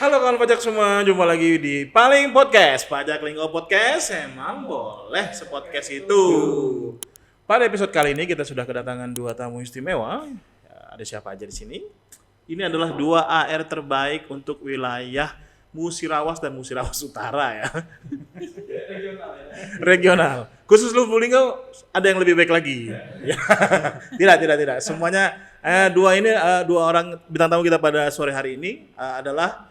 Halo kawan pajak semua, jumpa lagi di Paling Podcast, Pajak Linggo Podcast. Emang boleh sepodcast itu. Pada episode kali ini kita sudah kedatangan dua tamu istimewa. Ya, ada siapa aja di sini? Ini adalah 2 AR terbaik untuk wilayah Musirawas dan Musirawas Utara ya. Regional. Khusus Lubulingga ada yang lebih baik lagi. Ya. Tidak. Semuanya dua orang bintang tamu kita pada sore hari ini adalah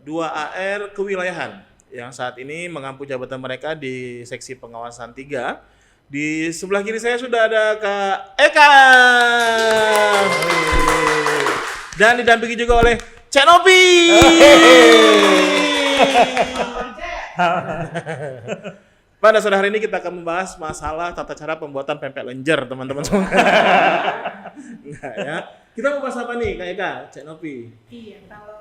2 AR kewilayahan yang saat ini mengampu jabatan mereka di seksi pengawasan 3. Di sebelah kiri saya sudah ada Kak Eka. Dan didampingi juga oleh Cek Nopi. Pada sore hari ini kita akan membahas masalah tata cara pembuatan pempek lenjer, teman-teman semua. Enggak ya. Kita mau bahas apa nih, Kak Eka, Cek Nopi? Iya, kalau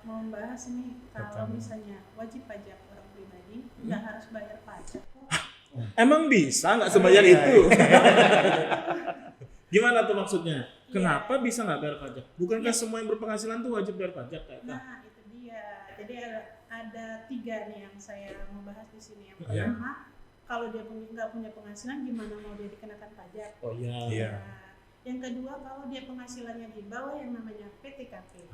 mau membahas ini, kalau misalnya wajib pajak orang pribadi, nggak harus bayar pajak kok. Emang bisa nggak sebayar itu? Gimana tuh maksudnya? Kenapa bisa nggak bayar pajak? Bukankah semua yang berpenghasilan tuh wajib bayar pajak, Kak Eka? Nah, itu dia. Jadi ada 3 nih yang saya mau bahas di sini. Yang pertama, kalau dia nggak punya penghasilan, gimana mau dia dikenakan pajak? Oh iya. Nah, yang kedua, kalau dia penghasilannya di bawah yang namanya PTKP.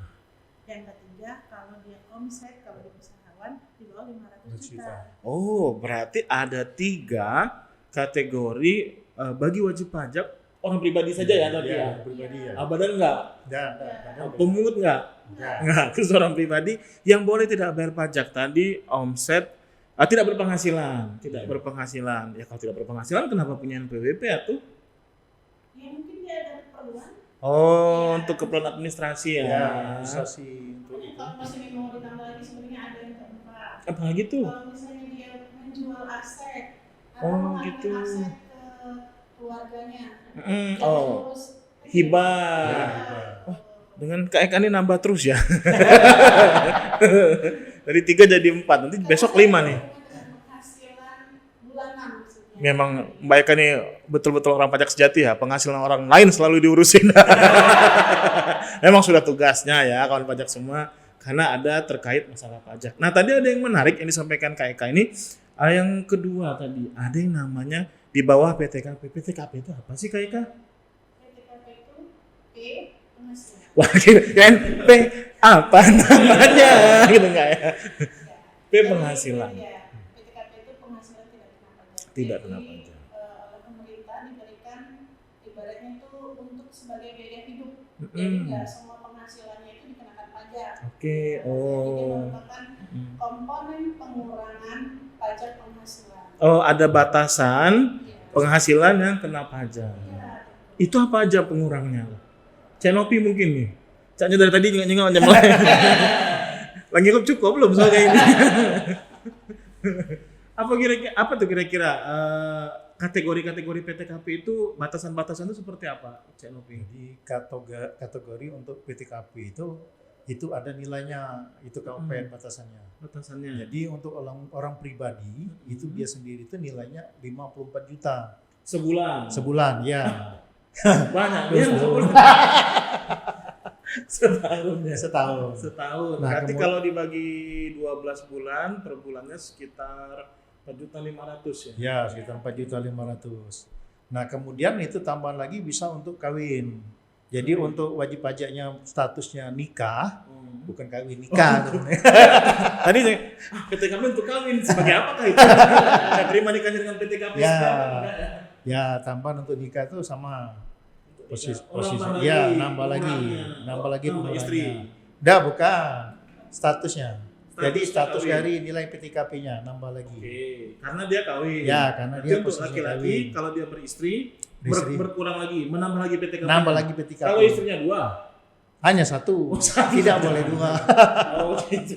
Yang ketiga, kalau dia omset, kalau dia usahawan di bawah 500 juta. Oh, berarti ada 3 kategori bagi wajib pajak orang pribadi saja ya tadi ya? Pribadi ya. Badan enggak? Pemungut enggak? Enggak, terus orang pribadi yang boleh tidak bayar pajak tadi omset tidak berpenghasilan, berpenghasilan. Ya kalau tidak berpenghasilan kenapa punya NPWP atuh? Ya mungkin dia ada keperluan. Oh, untuk keperluan administrasi ya. Bisa sih untuk itu. Kalau misalnya mau ditambah lagi sebenarnya ada yang keempat. Apa gitu? Kalau misalnya dia menjual aset atau Oh, mengambil gitu. aset ke keluarganya. Oh, hibah. Oh, dengan Kak Eka ini nambah terus ya. Dari 3 jadi 4, nanti besok 5 nih. Penghasilan bulanan maksudnya. Memang Mbak Eka nih betul-betul orang pajak sejati ya, penghasilan orang lain selalu diurusin. Memang sudah tugasnya ya kawan pajak semua, karena ada terkait masalah pajak. Nah tadi ada yang menarik yang disampaikan Kak Eka ini, yang kedua tadi ada yang namanya di bawah PTKP. PTKP itu apa sih Kak Eka? PTKP itu P penghasilan. Wah kan P apa namanya gitu enggak ya? P penghasilan. Iya, PTKP itu penghasilan tidak kena pajak. Tidak kena Jadi, pajak. oleh pemerintah diberikan ibaratnya itu untuk sebagai biaya hidup. Jadi nggak semua penghasilannya itu dikenakan pajak. Oke, Jadi dia oh. merupakan komponen pengurangan pajak penghasilan. Oh, ada batasan Iya. penghasilan yang kena pajak. Iya. Itu apa aja pengurangnya? Cenopi mungkin nih. Caknya dari tadi nyengok jam lain. Lagi cukup belum soalnya ini. Apa tuh kira-kira kategori-kategori PTKP itu batasan-batasan itu seperti apa, Cenopi? Jadi kategori untuk PTKP itu ada nilainya, itu KUPN batasannya. Batasannya. Jadi untuk orang pribadi itu dia sendiri itu nilainya 54 juta Sebulan. ya. Banyak ya sebulan. Setahun. Nah, Berarti kalau dibagi 12 bulan per bulannya sekitar 4.500.000 ya. Ya, sekitar 4.500.000. Nah, kemudian itu tambahan lagi bisa untuk kawin. Jadi untuk wajib pajaknya statusnya nikah, bukan kawin, nikah. Tadi PTKP untuk kawin sebagai apakah itu? Saya terima nikahnya dengan PTKP Ya. sekarang. Ya, tambahan untuk nikah itu sama posisi nambah ya, lagi nambah lagi nama pengurangannya. istri. Dah, bukan statusnya. Jadi status kawin. dari nilai PTKP-nya nambah lagi. Oke, karena dia kawin. Ya, karena Berarti dia untuk posisi laki-laki kawin. kalau dia beristri, Beristri. berkurang lagi, menambah lagi PTKP. Nambah lagi PTKP. Kalau istrinya 2. Hanya satu. Tidak boleh 2. Oh gitu.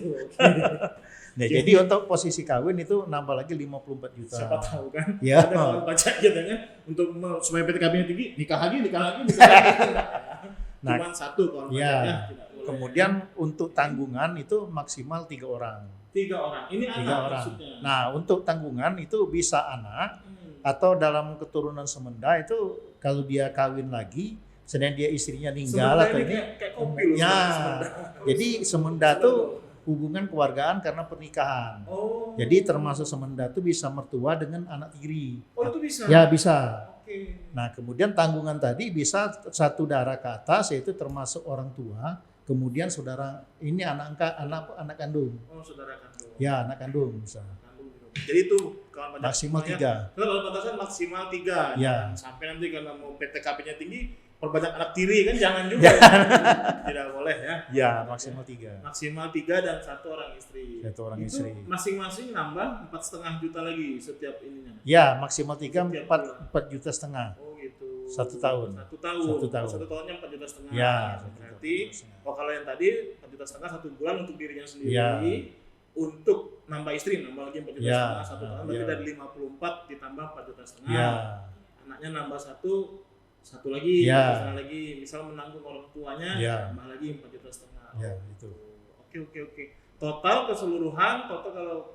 Nah, jadi untuk posisi kawin itu nambah lagi 54 juta. Siapa tahu kan? Ya. Ada kawan pajak gitu kan untuk supaya PTKP-nya tinggi, nikah lagi. Nah, Cuman satu kawan ya. pajaknya tidak boleh. Kemudian untuk tanggungan itu maksimal 3 orang. 3 orang. Ini 3 anak orang. maksudnya. Nah, untuk tanggungan itu bisa anak atau dalam keturunan semenda itu kalau dia kawin lagi, sedang dia istrinya meninggal Semenda atau ini ini. kayak kopi loh. Ya. semenda. Jadi semenda tuh hubungan keluargaan karena pernikahan. Oh. Jadi termasuk semenda itu bisa mertua dengan anak tiri. Oh, itu bisa. Ya bisa. Oke. Nah kemudian tanggungan tadi bisa satu darah ke atas, yaitu termasuk orang tua, kemudian saudara ini anak kandung. Oh, saudara kandung. Ya anak kandung bisa. Kandung gitu. Jadi itu kalau Maksimal semuanya- 3. Kalau batasan maksimal 3. Ya. Sampai nanti kalau mau PTKP-nya tinggi, perbanyak anak tiri kan jangan juga. Tidak boleh ya. Ya maksimal 3. Maksimal 3 dan 1 orang istri. Satu orang Itu istri. masing-masing nambah 4,5 juta lagi setiap ininya. Ya maksimal 3 Setiap 4 juta setengah. Oh gitu. 1 tahun. 1 tahun. Satu tahun. 1 tahunnya 4,5 juta. Ya. Berarti kalau yang tadi 4,5 juta 1 bulan untuk dirinya sendiri. Ya. Untuk nambah istri nambah lagi 4,5 juta Ya. 1 tahun. Berarti Ya. dari 54 ditambah 4,5 juta. Ya. Anaknya nambah satu lagi, Ya. misalnya lagi, misal menanggung orang tuanya, Ya. nambah lagi 4,5 juta. Ya itu. Oke. Total keseluruhan, kalau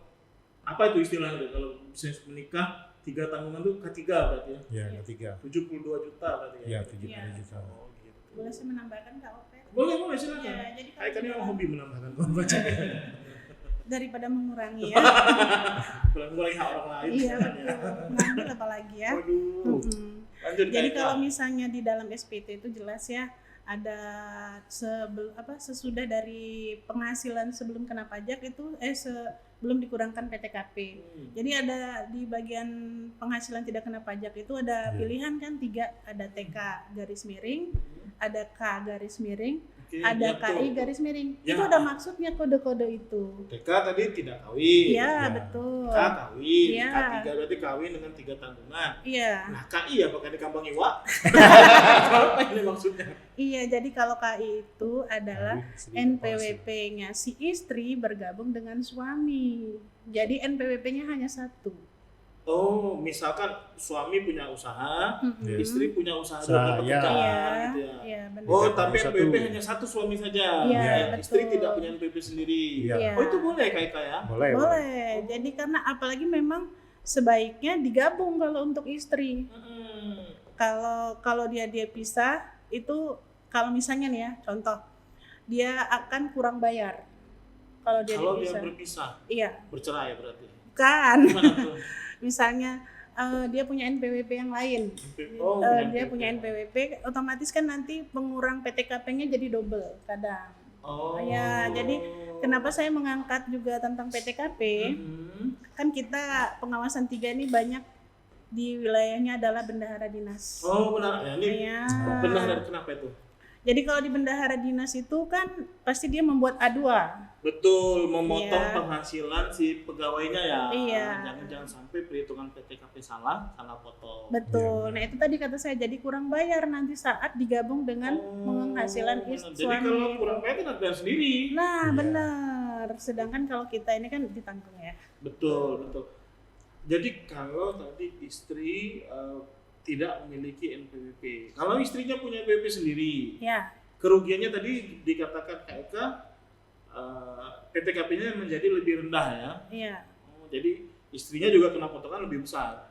apa itu istilahnya itu? Kalau bisnis menikah 3 tanggungan itu K3 berarti ya? Ya ketiga. 72 juta berarti ya? Ya 70 juta. Oh gitu. Boleh saya menambahkan Kak Opet? Boleh silakan. Ya, jadi Kayak kan kalau memang hobi menambahkan uang baca. daripada mengurangi ya. Bukan mulai hak orang lain. Iya sebenarnya. betul. Ngambil apalagi ya. Waduh. Mm-mm. Lanjut Jadi Kak kalau Eka. misalnya di dalam SPT itu jelas ya ada sesudah dari penghasilan sebelum kena pajak itu sebelum dikurangkan PTKP. Jadi ada di bagian penghasilan tidak kena pajak itu ada Iya. pilihan kan 3, ada TK garis miring, ada K garis miring, Oke, ada ya, betul. KI garis miring. Ya. Itu ada maksudnya kode-kode itu. TK tadi tidak kawin. Iya Ya. betul. K kawin. Iya. K3 berarti kawin dengan 3 tanggungan. Iya. Nah, KI apakah di Kampung Iwa? Apa ini maksudnya? Iya, jadi kalau KI itu adalah Istri NPWP-nya si istri bergabung dengan suami. Jadi NPWP-nya hanya 1. Oh, misalkan suami punya usaha, Mm-mm. istri punya usaha Usaha, juga ya. pekerjaan gitu ya. Iya, benar. Oh, 3 tapi per 1. NPWP hanya 1 suami saja. Iya, Ya, istri betul. tidak punya NPWP sendiri. Iya. Iya. Oh, itu boleh Kak ya? Boleh. Boleh. Jadi karena apalagi memang sebaiknya digabung kalau untuk istri. Kalau dia pisah itu kalau misalnya nih ya, contoh dia akan kurang bayar. Kalau dia Kalau dia dipisah. berpisah, Iya, bercerai berarti. kan. Gimana tuh? Misalnya dia punya NPWP yang lain. Oh, Dia punya NPWP, otomatis kan nanti pengurang PTKP-nya jadi double kadang. Oh. Ya, jadi kenapa saya mengangkat juga tentang PTKP? Kan kita pengawasan 3 ini banyak di wilayahnya adalah bendahara dinas. Oh, benar. Ya, ini Ya. benar dan kenapa itu? Jadi kalau di bendahara dinas itu kan pasti dia membuat A2. Betul, memotong Iya. penghasilan si pegawainya ya. Iya. Jangan sampai perhitungan PTKP salah potong. Betul. Iya, Nah, itu tadi kata saya jadi kurang bayar nanti saat digabung dengan penghasilan benar. Jadi suami. kalau kurang bayar kan bayar sendiri. Nah, Iya. benar. Sedangkan kalau kita ini kan ditanggung ya. Betul. Jadi kalau tadi istri tidak memiliki NPWP, kalau istrinya punya NPWP sendiri, Ya, kerugiannya tadi dikatakan Kak Eka, PTKP-nya menjadi lebih rendah ya. iya. Oh, jadi istrinya juga kena potongan lebih besar.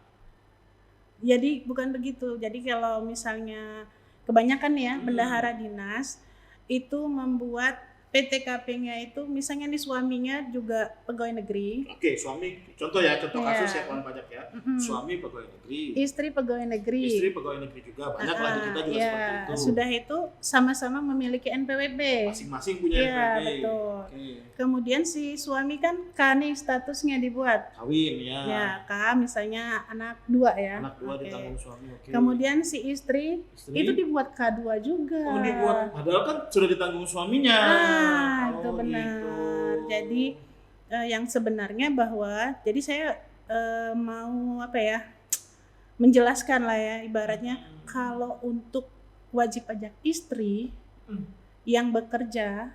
Jadi bukan begitu. Jadi kalau misalnya kebanyakan ya bendahara dinas itu membuat PTKP-nya itu misalnya nih suaminya juga pegawai negeri, Oke, suami contoh Iya. kasus ya kawan pajak ya. Suami pegawai negeri, istri pegawai negeri. istri pegawai negeri juga, banyak lah di kita juga ya, seperti itu. sudah itu sama-sama memiliki NPWP. Masing-masing punya Iya, NPWP. betul. Oke. Kemudian si suami kan K nih statusnya dibuat. Kawin ya. Ya, K misalnya anak 2 ya. Anak 2 Oke. ditanggung suami. Oke. Kemudian si istri Istri? itu dibuat K2 juga. Oh, dibuat padahal kan sudah ditanggung suaminya. Itu Oh, benar. gitu. Jadi yang sebenarnya bahwa jadi saya mau apa ya menjelaskan lah ya ibaratnya kalau untuk wajib pajak istri yang bekerja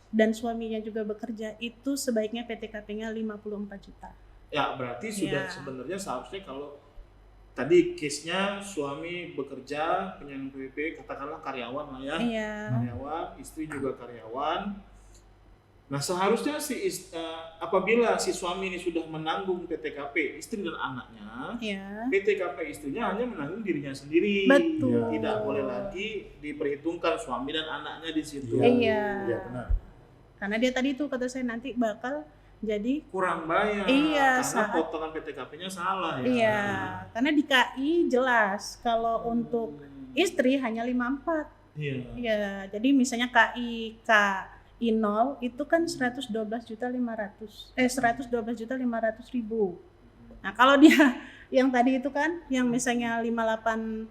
dan suaminya juga bekerja itu sebaiknya PTKP-nya 54 juta. Ya, berarti sudah Iya. sebenarnya seharusnya kalau tadi case-nya suami bekerja punya NPWP, katakanlah karyawan lah ya. Iya. Karyawan, istri juga karyawan. Nah, seharusnya apabila si suami ini sudah menanggung PTKP istri dan anaknya, Iya. PTKP istrinya hanya menanggung dirinya sendiri. Betul. Tidak boleh lagi diperhitungkan suami dan anaknya di situ. Iya. Iya benar. Karena dia tadi tuh kata saya nanti bakal jadi Kurang bayar. Iya, Karena saat- potongan PTKP-nya salah ya. iya, karena di KI jelas kalau untuk istri hanya 54. Iya. Iya, jadi misalnya KI 0 itu kan 112.500.000. Nah, kalau dia yang tadi itu kan yang misalnya 58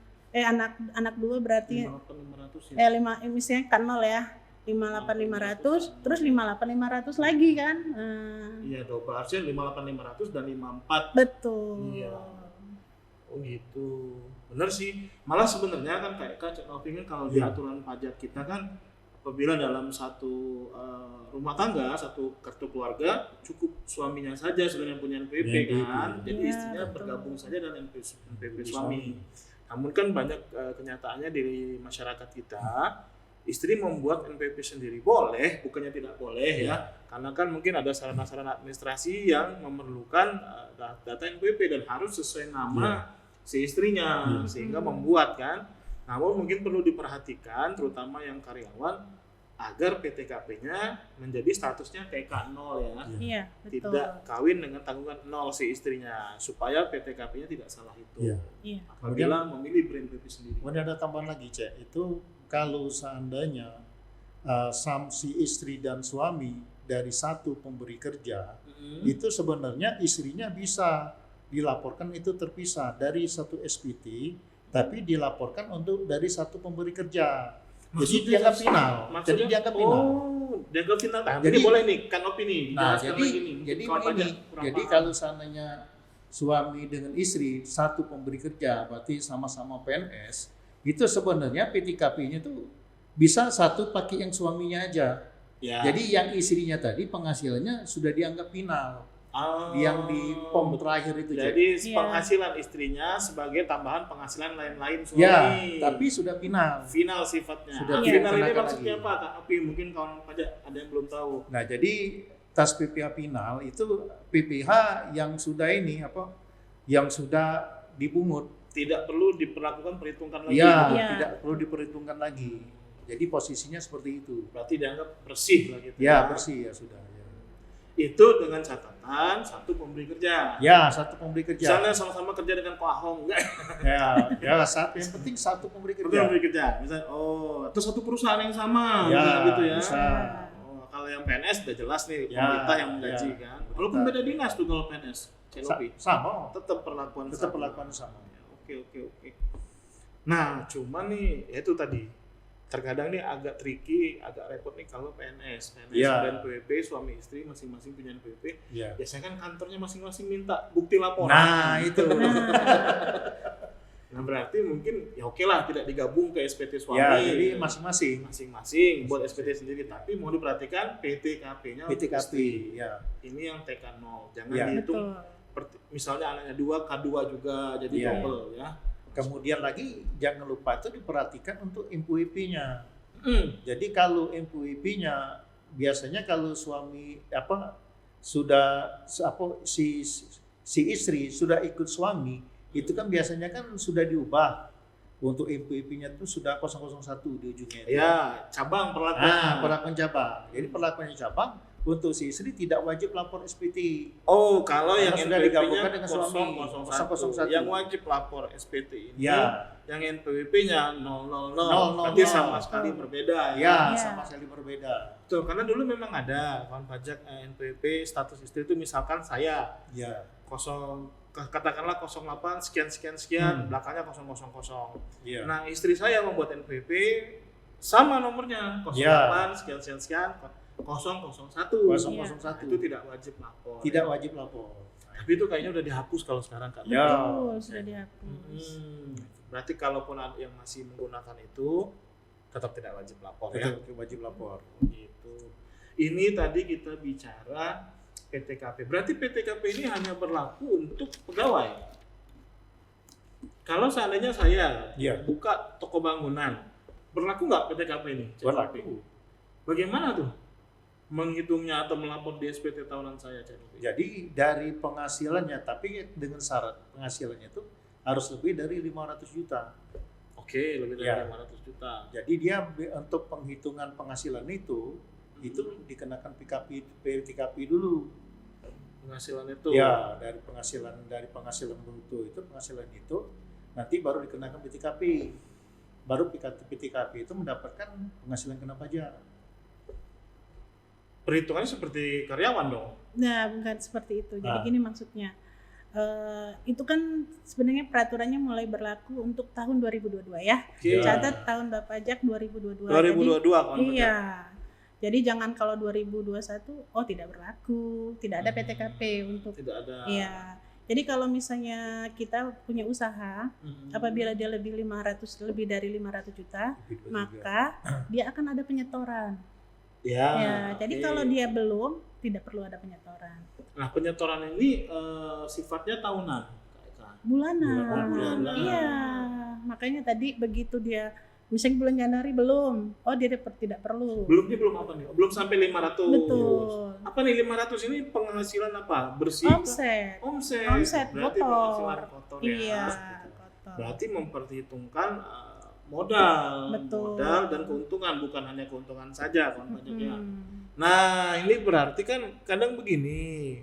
anak 2 berarti 5.500 ya. 5 misalnya kan 0 ya. 58.500 terus 58.500 lagi kan. Nah, Iya, double harusnya 58.500 dan 54. betul. Iya. Oh gitu. Bener sih. Malah sebenarnya kan kayak Cak Novi kan kalau di Iya. aturan pajak kita kan apabila dalam satu rumah tangga, satu kartu keluarga cukup suaminya saja sebenarnya yang punya NPWP kan. Jadi Iya, istrinya betul. bergabung saja dengan NPWP suami. Namun kan banyak kenyataannya di masyarakat kita istri membuat NPWP sendiri boleh, bukannya tidak boleh ya. Karena kan mungkin ada sarana-sarana administrasi yang memerlukan data NPWP dan harus sesuai nama si istrinya sehingga membuat kan. Namun mungkin perlu diperhatikan terutama yang karyawan agar PTKP-nya menjadi statusnya TK 0 ya. Iya, betul. Tidak kawin dengan tanggungan 0 si istrinya supaya PTKP-nya tidak salah itu. Iya. Iya. Apabila memilih brand NPWP sendiri. Kemudian ada tambahan lagi, Cek. Itu kalau seandainya si istri dan suami dari satu pemberi kerja, itu sebenarnya istrinya bisa dilaporkan itu terpisah dari satu SPT, tapi dilaporkan untuk dari satu pemberi kerja. Jadi dianggap final. Jadi dianggap final. Oh, dianggap final. Nah, Jadi- boleh nih, Kang Opi nih. Nah, jelaskan jadi lagi nih. jadi Kawan ini, pajak kurang jadi paham. kalau seandainya suami dengan istri satu pemberi kerja, berarti sama-sama PNS, itu sebenarnya PTKP-nya tuh bisa satu pakai yang suaminya aja. ya. Jadi yang istrinya tadi penghasilannya sudah dianggap final. Oh, Yang di pom terakhir itu, Cek. jadi Iya. penghasilan istrinya sebagai tambahan penghasilan lain-lain suami. Ya, tapi sudah final. final sifatnya. Sudah tidak Final ini dikenakan maksudnya lagi. apa, Kak Opi? Mungkin kawan pajak ada yang belum tahu. Nah, jadi tas PPh final itu PPh yang sudah yang sudah dipungut. Tidak perlu diperlakukan perhitungkan lagi. Iya, Iya. tidak perlu diperhitungkan lagi. Jadi posisinya seperti itu. Berarti dianggap bersih lah gitu. Ya, bersih ya sudah. Ya. Itu dengan catatan satu pemberi kerja. Ya, satu pemberi kerja. Misalnya sama-sama kerja dengan Ko Ahong, enggak? Ya, yang penting satu pemberi Betul, kerja. pemberi kerja. Misalnya, atau satu perusahaan yang sama, Ya, misalnya gitu ya. bisa. Kalau yang PNS udah jelas nih, Ya, pemerintah yang menggaji ya. kan. Walaupun beda dinas tuh kalau PNS, CLOP. Sama, Tetap perlakuan tetap sama. perlakuan sama. Oke. Nah, cuman nih, ya itu tadi. Terkadang nih agak tricky, agak repot nih kalau PNS Ya. dan PWP, suami istri masing-masing punya NPWP. Ya. Biasanya kan kantornya masing-masing minta bukti laporan. Nah, itu. Nah, berarti mungkin ya oke lah tidak digabung ke SPT suami. Ya, jadi masing-masing. Masing-masing buat SPT sendiri, tapi mau diperhatikan PTKP-nya untuk PTKP, istri. ya. Ini yang TK 0. Jangan Ya. dihitung Betul. misalnya anaknya 2, K2 juga jadi Ya. double ya. Kemudian lagi jangan lupa itu diperhatikan untuk MPWP-nya. Hmm. Jadi kalau MPWP-nya biasanya kalau suami si istri sudah ikut suami, itu kan biasanya kan sudah diubah untuk MPWP-nya itu sudah 001 di ujungnya. itu. Ya, cabang perlakuan. Perlakuan cabang. Jadi perlakuannya cabang untuk si istri tidak wajib lapor SPT. Oh, kalau Karena yang sudah digabungkan NPWP-nya dengan suami. 001. Yang wajib lapor SPT ini, Ya, yang NPWP-nya 000. 000. Berarti sama sekali berbeda ya, Ya. sama sekali berbeda. Betul, karena dulu memang ada kawan pajak NPWP status istri itu misalkan saya Ya, katakanlah 08 sekian, belakangnya 000. ya. Nah, istri saya membuat NPWP sama nomornya 08 Ya. sekian 001. 001. Itu tidak wajib lapor. Tidak wajib lapor. Tapi itu kayaknya udah dihapus kalau sekarang Kak. Ya. Betul, sudah dihapus. Berarti kalaupun ada yang masih menggunakan itu tetap tidak wajib lapor ya. Tetap wajib lapor. Gitu. Ini tadi kita bicara PTKP. Berarti PTKP ini hanya berlaku untuk pegawai. Kalau seandainya saya Iya. buka toko bangunan, berlaku nggak PTKP ini? Berlaku. Bagaimana tuh menghitungnya atau melapor di SPT tahunan saya? Jadi dari penghasilannya, tapi dengan syarat penghasilannya itu harus lebih dari 500 juta. Oke, lebih dari Ya. 500 juta. Jadi dia untuk penghitungan penghasilan itu itu dikenakan PTKP dulu. Penghasilan itu. Ya, dari penghasilan bruto itu, penghasilan itu nanti baru dikenakan PTKP. Baru PTKP itu mendapatkan penghasilan kena pajak. Perhitungannya seperti karyawan dong. Nah, bukan seperti itu. Jadi Ah. gini maksudnya. Itu kan sebenarnya peraturannya mulai berlaku untuk tahun 2022 ya. Oke. Catat tahun pajak 2022. 2022 kan. Iya. Jadi jangan kalau 2021 tidak berlaku, tidak ada PTKP untuk Tidak ada. iya. Jadi kalau misalnya kita punya usaha apabila dia lebih dari 500 juta, maka dia akan ada penyetoran. Ya. Ya, jadi oke. kalau dia belum, tidak perlu ada penyetoran. Nah, penyetoran ini sifatnya tahunan. Bulanan. Bulanan. Iya. Makanya tadi begitu dia misalnya bulan Januari belum, dia tidak perlu. Dia belum apa nih? Belum sampai 500. Betul. Apa nih 500 ini penghasilan apa? Bersih? Omset. Omset. Berarti kotor. penghasilan kotor ya. Iya, Gitu. kotor. Berarti memperhitungkan modal, Betul. modal dan keuntungan, bukan hanya keuntungan saja kan pajaknya. Hmm. Nah, ini berarti kan kadang begini,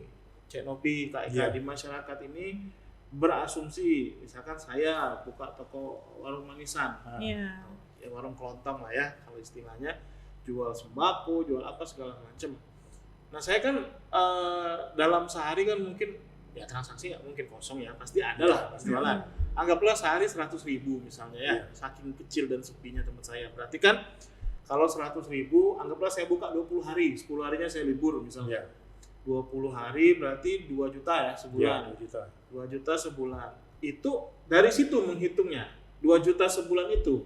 Cek Nopi, Kak Eka, Iya. di masyarakat ini berasumsi, misalkan saya buka toko warung manisan, Iya. ya warung kelontong lah ya, kalau istilahnya, jual sembako, jual apa segala macam. Nah, saya kan dalam sehari kan mungkin ya transaksi nggak mungkin kosong ya, pasti ada lah jualan. Anggaplah sehari 100.000 misalnya ya, saking kecil dan sepinya tempat saya. Berarti kan kalau 100.000, anggaplah saya buka 20 hari, 10 harinya saya libur misalnya. 20 hari berarti 2 juta ya sebulan. 2 juta sebulan. Itu dari situ menghitungnya. 2 juta sebulan itu.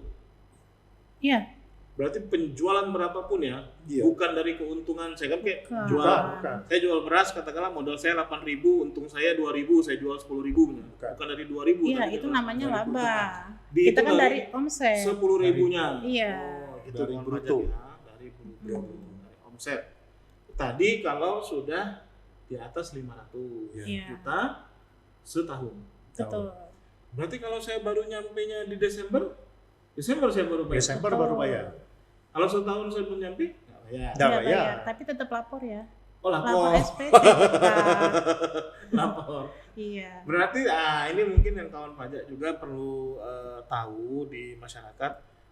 Iya. Berarti penjualan berapapun ya, Iya. bukan dari keuntungan. Saya kan kayak Bukan. jual, Bukan. saya jual beras katakanlah modal saya 8.000, untung saya 2.000, saya jual 10.000. Bukan dari 2.000. Iya, tapi itu dari namanya dari laba. keuntungan. Kita kan dari omset. 10.000-nya. Iya. Itu Dari dengan bruto. pajak ya, dari bruto, dari omset. Tadi kalau sudah di atas 500 Iya. juta setahun. Betul. Berarti kalau saya baru nyampenya di Desember saya baru bayar. Desember baru bayar. Kalau setahun saya belum nyampe, nggak bayar. Nggak Iya, bayar. bayar. Tapi tetap lapor ya. Oh, Lapor lapor. SPT kita. Lapor. Iya. Berarti ini mungkin yang kawan pajak juga perlu tahu di masyarakat.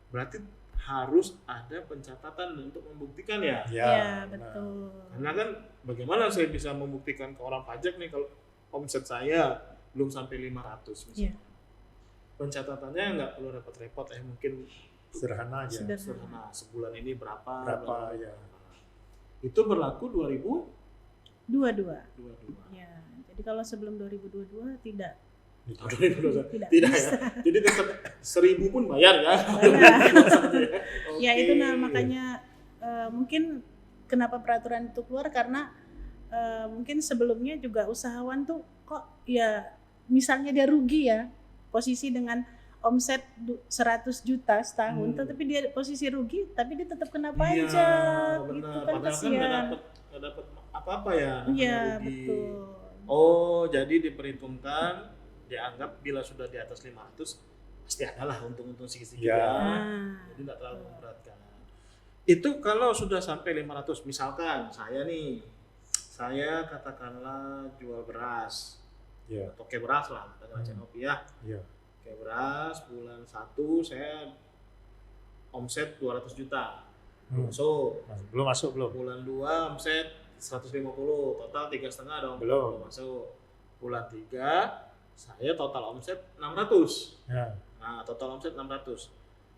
Berarti harus ada pencatatan untuk membuktikan ya. Iya, benar. betul. Karena kan bagaimana saya bisa membuktikan ke orang pajak nih kalau omset saya belum sampai 500 misalnya. Iya. Pencatatannya nggak perlu repot-repot, mungkin Sederhana aja. Sederhana. Nah, sebulan ini berapa Ya. Itu berlaku 2022. 22. Ya. Jadi kalau sebelum 2022 tidak 2022. tidak Tidak bisa. ya. Jadi tetap 1.000 pun bayar ya. Bayar. Ya Oke. itu makanya mungkin kenapa peraturan itu keluar karena mungkin sebelumnya juga usahawan tuh kok ya misalnya dia rugi ya posisi dengan omset 100 juta setahun tetapi dia posisi rugi tapi dia tetap kena pajak Iya, gitu benar. kan Padahal kan kasihan. nggak dapat apa-apa ya. namanya Iya rugi. betul. Oh, jadi diperhitungkan, dianggap bila sudah di atas 500 pasti ada lah untung-untung sedikit-sedikit Ya. ya. Nah, Jadi nggak terlalu memberatkan. Itu kalau sudah sampai 500, misalkan saya katakanlah jual beras, Iya. atau kayak beras lah, katakanlah Cek Nopi ya. Iya. Kayak beras, bulan 1 saya omset 200 juta. Masuk. Belum masuk belum? Bulan 2 omset 150, total 3,5 dong. Belum. Masuk. Bulan 3 saya total omset 600. Ya. Nah, total omset 600.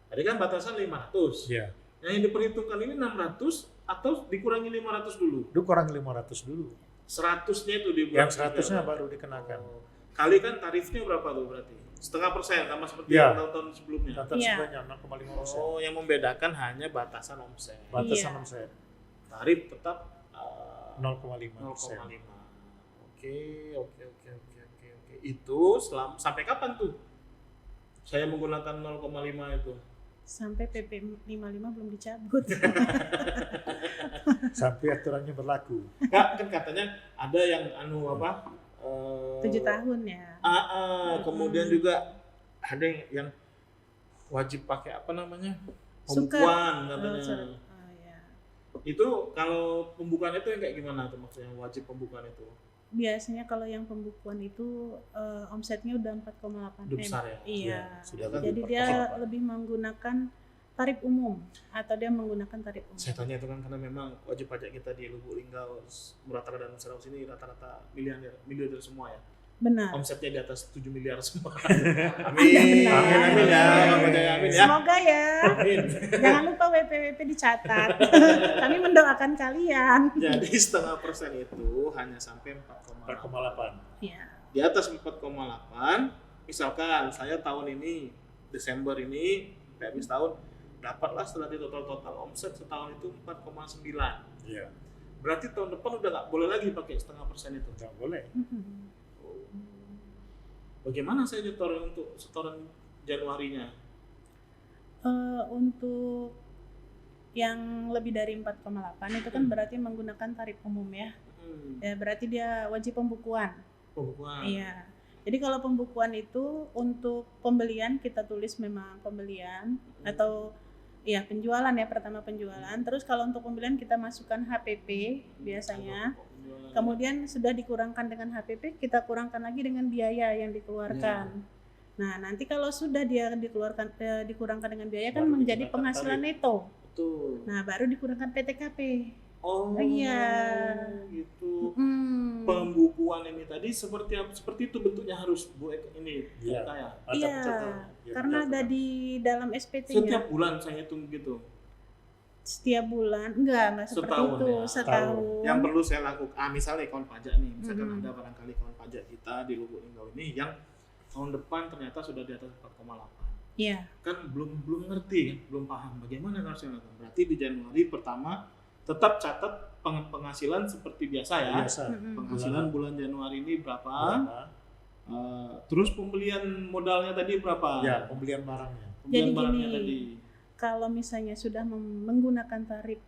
Tadi kan batasan 500. Iya. Yang diperhitungkan ini 600 atau dikurangi 500 dulu? Itu kurang 500 dulu. 100-nya itu di bulan Yang 100-nya 3. baru dikenakan. Oh. Kali kan tarifnya berapa tuh berarti? 0,5% sama seperti Iya. tahun-tahun sebelumnya. Tata Iya. sebanyak 0,5%. Oh, yang membedakan hanya batasan omset. Batasan Iya. omset Tarif tetap 0,5%. 0,5. Oke. Itu sampai kapan tuh? Saya menggunakan 0,5 itu. sampai PP 55 belum dicabut. Sampai aturannya berlaku. Kak, kan katanya ada yang 7 tahun ya. Kemudian juga ada yang wajib pakai apa namanya? Suket. Pembukuan katanya. Oh, ya. Itu kalau pembukaan itu yang kayak gimana tuh maksudnya wajib pembukaan itu? Biasanya kalau yang pembukuan itu omsetnya udah 4,8 Udah besar ya? Iya. Sudah Jadi dia lebih menggunakan tarif umum atau dia menggunakan tarif umum. Saya tanya itu kan karena memang wajib pajak kita di Lubuk Linggau, Murata dan Musaraus ini rata-rata miliarder semua ya. Benar. Omsetnya di atas 7 miliar semua. Amin. Benar. Amin ya. Amin ya. Semoga ya. Amin. Jangan lupa WP dicatat. Kami mendoakan kalian. Jadi 0,5% itu hanya sampai 4,8. 4,8. Iya. Di atas 4,8, misalkan saya tahun ini Desember ini habis tahun dapatlah setelah di total omset setahun itu 4,9. Iya. Berarti tahun depan udah nggak boleh lagi pakai 0,5% itu. Nggak boleh. Bagaimana saya untuk setoran Januarinya? Untuk yang lebih dari 4,8 itu kan berarti menggunakan tarif umum ya. Ya berarti dia wajib pembukuan. Pembukuan. Iya. Jadi kalau pembukuan itu untuk pembelian kita tulis memang pembelian atau ya penjualan ya, pertama penjualan. Terus kalau untuk pembelian kita masukkan HPP biasanya. Kemudian sudah dikurangkan dengan HPP, kita kurangkan lagi dengan biaya yang dikeluarkan. Nah, nanti kalau sudah dia dikurangkan dengan biaya kan Baru menjadi dikenakan penghasilan tarif. neto. Betul. Nah, baru dikurangkan PTKP. Oh, Iya. gitu. Hmm. Pembukuan ini tadi seperti itu bentuknya harus Bu Eka ini. Iya. Eka ya. Iya, karena ada di dalam SPT-nya. Setiap bulan saya hitung gitu. Setiap bulan enggak seperti Setahun itu, ya. setahun. Yang perlu saya lakukan, misalnya kawan pajak nih, misalkan ada barangkali kawan pajak kita di Lubuk Linggau ini yang tahun depan ternyata sudah di atas 4,8. Iya. Kan belum ngerti kan, belum paham bagaimana harusnya lakukan. Berarti di Januari pertama tetap catat penghasilan seperti biasa ya. Biasa. Penghasilan bulan Januari ini berapa? Terus pembelian modalnya tadi berapa? Ya, pembelian barangnya. Pembelian Jadi barangnya gini, tadi. kalau misalnya sudah menggunakan tarif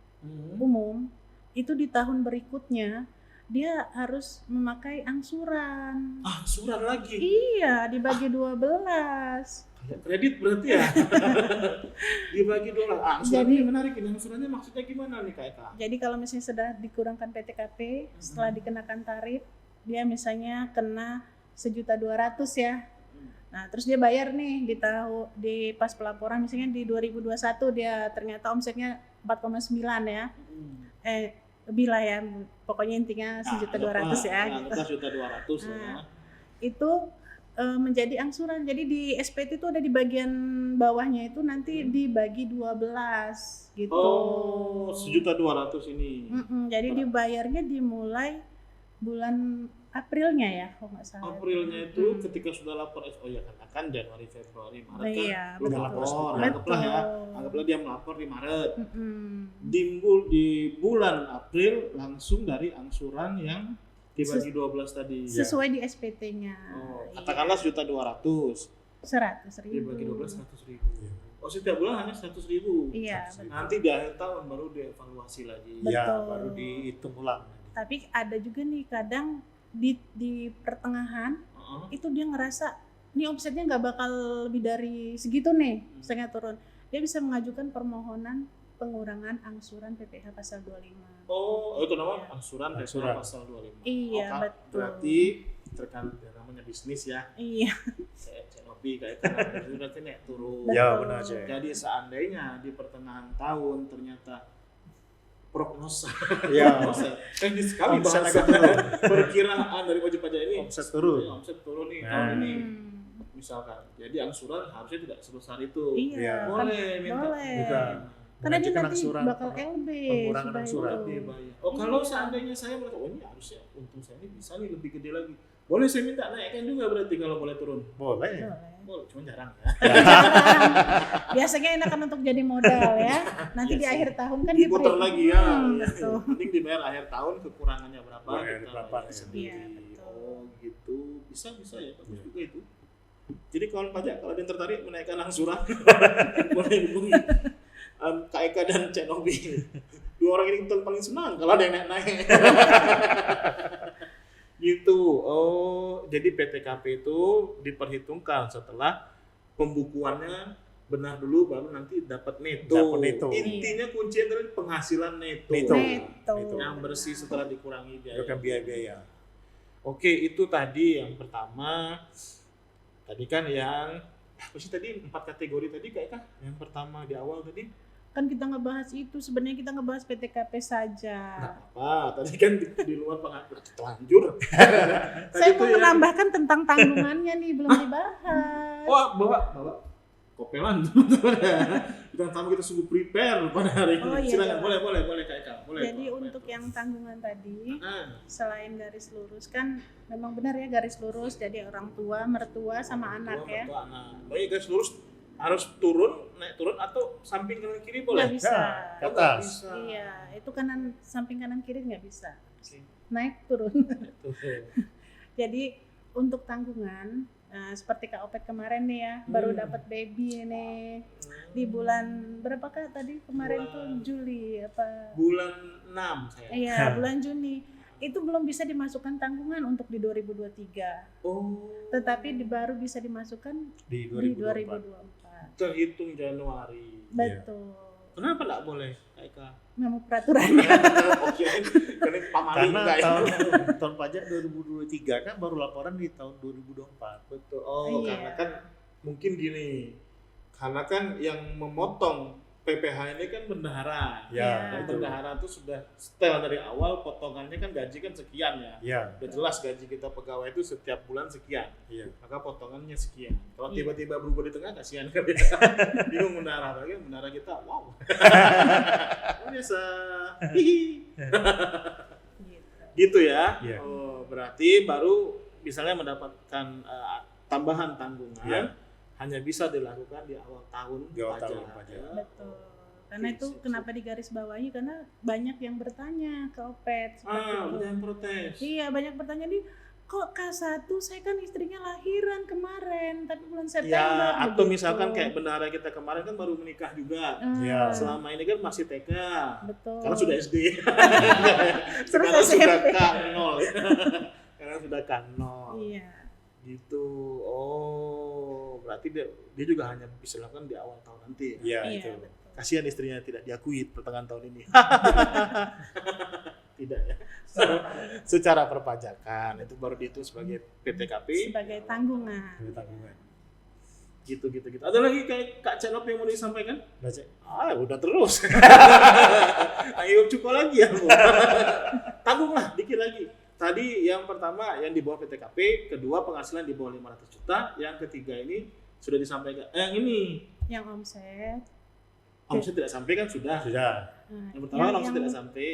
umum, itu di tahun berikutnya dia harus memakai angsuran. Ah, surat lagi. Iya, dibagi 12. Kayak kredit berarti ya. Dibagi $. Angsurannya menarik ini. Angsurannya maksudnya gimana nih Kak Eka? Jadi kalau misalnya sudah dikurangkan PTKP, setelah dikenakan tarif, dia misalnya kena 1.200.000 ya. Nah, terus dia bayar nih di pas pelaporan misalnya di 2021 dia ternyata omsetnya 4,9 ya. Lebih lah ya. Pokoknya intinya 1.200.000 ya gitu. 1.200.000 ya. Itu menjadi angsuran. Jadi di SPT itu ada di bagian bawahnya itu nanti dibagi 12 gitu. Oh, 1.200.000 ini. Jadi dibayarnya dimulai bulan Aprilnya ya, kalau nggak salah. Aprilnya itu ketika sudah lapor, oh ya kan Januari, Februari, Maret kan Iya, belum betul. lapor. Anggaplah ya, anggaplah dia melapor di Maret. Mm-mm. Di bulan April langsung dari angsuran yang dibagi 12 tadi. Sesuai di SPT-nya. Oh, katakanlah 1.200.000. 100.000. Dibagi 12 100.000. Oh, setiap bulan hanya 100.000. Iya, betul. Nanti di akhir tahun baru dievaluasi lagi. Betul. Ya, baru dihitung ulang. Tapi ada juga nih kadang di pertengahan itu dia ngerasa nih omsetnya nggak bakal lebih dari segitu nih, misalnya turun. Dia bisa mengajukan permohonan pengurangan angsuran PPh pasal 25. Oh, itu namanya angsuran Angsuran. pasal 25. Iya, Kan betul. Berarti terkait namanya bisnis ya. Iya. Cenopi kayak itu berarti nek turun. Ya, benar aja. Jadi seandainya di pertengahan tahun ternyata prognosa. Ya, Teknis sekali omset bahasa turun. perkiraan dari wajib pajak ini. Omset turun. Ya, omset turun nih Nah. tahun ini. Misalkan. Jadi angsuran harusnya tidak sebesar itu. Iya. Boleh minta. Boleh. Bukan. Karena dia Mengajukan nanti angsuran, bakal LB pengurangan sudah angsuran. itu. Dibayar. Oh, kalau Iya. seandainya saya merasa, oh ini harusnya untung saya ini bisa nih lebih gede lagi. Boleh saya minta naikkan juga berarti kalau boleh turun. Boleh. Boleh. Boleh, cuma jarang ya. Biasanya enakan untuk jadi modal ya. Nanti Iya di sih. akhir tahun kan Diputar di-print. lagi ya. Betul. Mending dibayar akhir tahun, kekurangannya berapa Boleh, kita berapa, bayar ya. sendiri. Iya, betul. Oh gitu, bisa ya, bagus juga itu. Jadi kawan pajak kalau ada yang tertarik menaikkan angsuran, boleh hubungi Kak Eka dan Cek Nobi. Dua orang ini paling senang kalau ada yang naik-naik. Gitu. Oh, jadi PTKP itu diperhitungkan setelah pembukuannya benar dulu baru nanti dapat neto. Dapat neto. Intinya kuncinya adalah penghasilan neto. Neto. Yang bersih setelah dikurangi biaya. Bukan biaya-biaya. Oke, itu tadi yang pertama. Tadi kan yang apa sih tadi 4 kategori tadi kak? Yang pertama di awal tadi. Kan kita ngebahas itu, sebenarnya kita ngebahas PTKP saja. Nggak apa, tadi kan di luar pengaturan telanjur. Saya mau menambahkan tentang tanggungannya nih, belum dibahas. Oh, bawa kopelan. Kita tamu kita sungguh prepare pada hari ini. Oh, iya, Silakan, iya. boleh Kak Eka. Boleh. Jadi Pak. untuk yang tanggungan tadi, Nah, selain garis lurus kan memang benar ya garis lurus, jadi orang tua, mertua sama anak ya. mertua, anak. Baik guys, lurus harus naik turun atau samping kanan kiri boleh? Nggak bisa. Ke atas. Bisa. Iya, itu samping kanan kiri nggak bisa. Oke. Naik turun. Tuh. Jadi untuk tanggungan seperti Kak Opet kemarin nih ya, baru dapat baby nih. Di bulan berapa Kak tadi kemarin tuh Juli apa? Bulan 6 saya. Iya, bulan Juni. Itu belum bisa dimasukkan tanggungan untuk di 2023. Oh. Tetapi baru bisa dimasukkan Di di 2024. 2024. Terhitung Januari. Betul. Kenapa enggak boleh, Kak Eka? Memang peraturannya. Oke, karena pamaling Karena enggak ya? tahun pajak 2023 kan baru laporan di tahun 2024. Betul. Oh, Iya. karena kan mungkin gini. Karena kan yang memotong PPh ini kan bendahara. Ya, Dan betul. bendahara itu sudah setel dari awal, potongannya kan gaji kan sekian ya. Iya, Udah jelas gaji kita pegawai itu setiap bulan sekian. iya. Maka potongannya sekian. Kalau Iya. tiba-tiba berubah di tengah kasihan kan ya. Bingung bendahara, lagi bendahara kita wow. Biasa. Hihi. Gitu. Gitu ya. Iya. Oh, berarti baru misalnya mendapatkan tambahan tanggungan Iya. hanya bisa dilakukan di awal tahun Di awal pajak. tahun pajak. Ya. Betul. Karena Sip, itu sip, kenapa digaris bawahi karena banyak yang bertanya ke Opet seperti itu. Banyak yang protes. Iya, banyak bertanya nih, kok K1 saya kan istrinya lahiran kemarin, tapi bulan September. Ya, atau begitu. misalkan kayak bendahara kita kemarin kan baru menikah juga. Iya. Selama ini kan masih TK. Betul. Karena sudah SD. Terus Sekarang sudah SMP. K0. Karena sudah K0. Iya. Gitu. Oh, berarti dia juga hanya bisa lakukan di awal tahun nanti ya. Iya, Iya, itu. betul. Kasihan istrinya tidak diakui pertengahan tahun ini. Tidak ya. Secara perpajakan itu baru dihitung sebagai PTKP. Sebagai tanggungan. Ada tanggungan. Gitu. Ada lagi kayak Kak Cenop yang mau disampaikan? Udah, Cek. Udah terus. Ayo cukup lagi ya. Bu. Tanggunglah dikit lagi. Tadi yang pertama yang di bawah PTKP, kedua penghasilan di bawah 500 juta, yang ketiga ini sudah disampaikan. Yang ini Yang omset. omset tidak sampai kan sudah. Sudah. Nah, Yang pertama kan omset tidak sampai.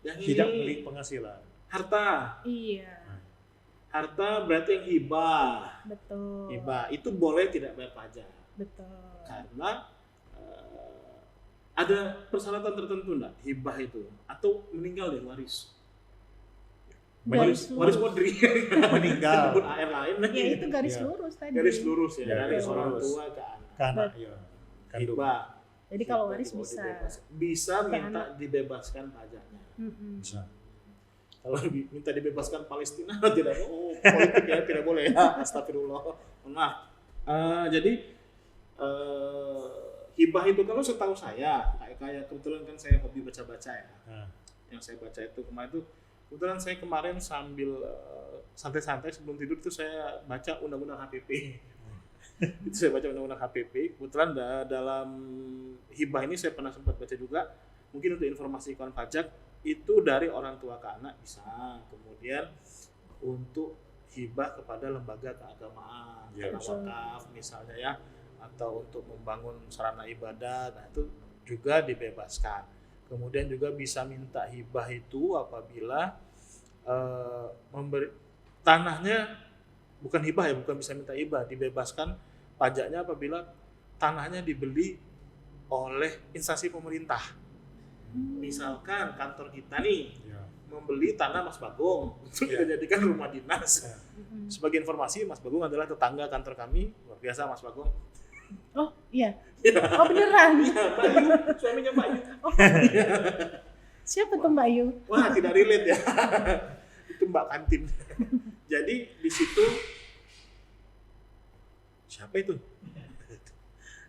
Yang ini Tidak memiliki penghasilan. harta. Iya, Harta berarti yang hibah. betul. Hibah itu boleh tidak bayar pajak. Betul. Karena ada persyaratan tertentu enggak hibah itu atau meninggal deh waris. Garis Waris lurus. modri. Meninggal. Sebut AR lain lagi. Ya itu garis Iya. lurus tadi. Garis lurus ya, Ya, dari garis orang lurus. tua ke anak. Karena ya. Kandung. Hibah. Jadi kalau Hibah waris dibawa bisa. Bisa Ke minta dibebaskan pajaknya. Mm-mm. Bisa. Kalau minta dibebaskan Palestina tidak, politik ya tidak boleh ya. Astagfirullah. Maaf. Jadi hibah itu kalau setahu saya kayak kebetulan kan saya hobi baca-baca ya. Nah, Yang saya baca itu kemarin itu kebetulan saya kemarin sambil santai-santai sebelum tidur itu saya baca undang-undang HPP. Itu saya baca undang-undang HPP. Kebetulan dalam hibah ini saya pernah sempat baca juga. Mungkin untuk informasi iklan pajak itu dari orang tua ke anak bisa. Kemudian untuk hibah kepada lembaga keagamaan, Ya, tanah betul. wakaf misalnya ya, atau untuk membangun sarana ibadah, nah itu juga dibebaskan. Kemudian juga bisa minta hibah itu apabila memberi tanahnya bukan hibah ya, bukan bisa minta hibah, dibebaskan pajaknya apabila tanahnya dibeli oleh instansi pemerintah. Misalkan kantor kita nih ya. membeli tanah Mas Bagong untuk Ya. kita jadikan rumah dinas. Ya. Mm-mm. Sebagai informasi, Mas Bagong adalah tetangga kantor kami, luar biasa Mas Bagong. Oh iya. Oh beneran. Iya, Mbak Yu, suaminya Mbak Yu. Oh. Siapa tuh Mbak Yu? Wah, tidak relate ya. Itu Mbak kantin. Jadi di situ siapa itu?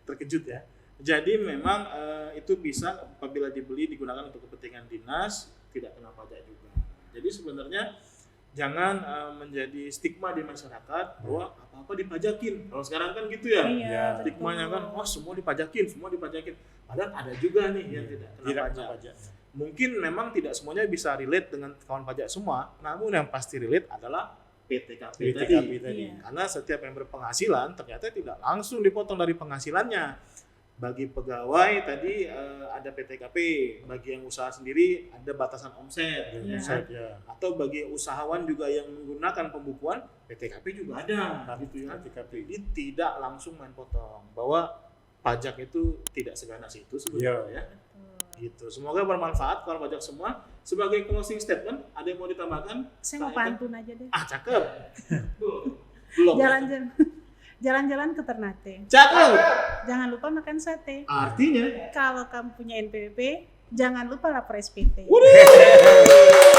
terkejut ya. Jadi memang itu bisa apabila digunakan untuk kepentingan dinas tidak kena pajak juga. Jadi sebenarnya jangan menjadi stigma di masyarakat bahwa apa-apa dipajakin. Kalau sekarang kan gitu ya. Iya, Stigmanya kan, betul. wah semua dipajakin. Padahal ada juga nih yang tidak kena pajak. Mungkin memang tidak semuanya bisa relate dengan kawan pajak semua, namun yang pasti relate adalah PTKP tadi. tadi. Iya. Karena setiap yang berpenghasilan ternyata tidak langsung dipotong dari penghasilannya. Bagi pegawai tadi ada PTKP, bagi yang usaha sendiri ada batasan omset, Iya. Ya. atau bagi usahawan juga yang menggunakan pembukuan PTKP juga ada, gitu ya. PTKP. Jadi tidak langsung main potong, bahwa pajak itu tidak seganas itu sebenarnya ya. Gitu. Semoga bermanfaat kawan pajak semua. Sebagai closing statement, ada yang mau ditambahkan? Saya mau Pak Eka? pantun aja deh. Cakep. Belum. Jalan-jalan ke Ternate. Cakep. Jangan lupa makan sate. Artinya Kalau kamu punya NPWP, jangan lupa lapor SPT. Waduh.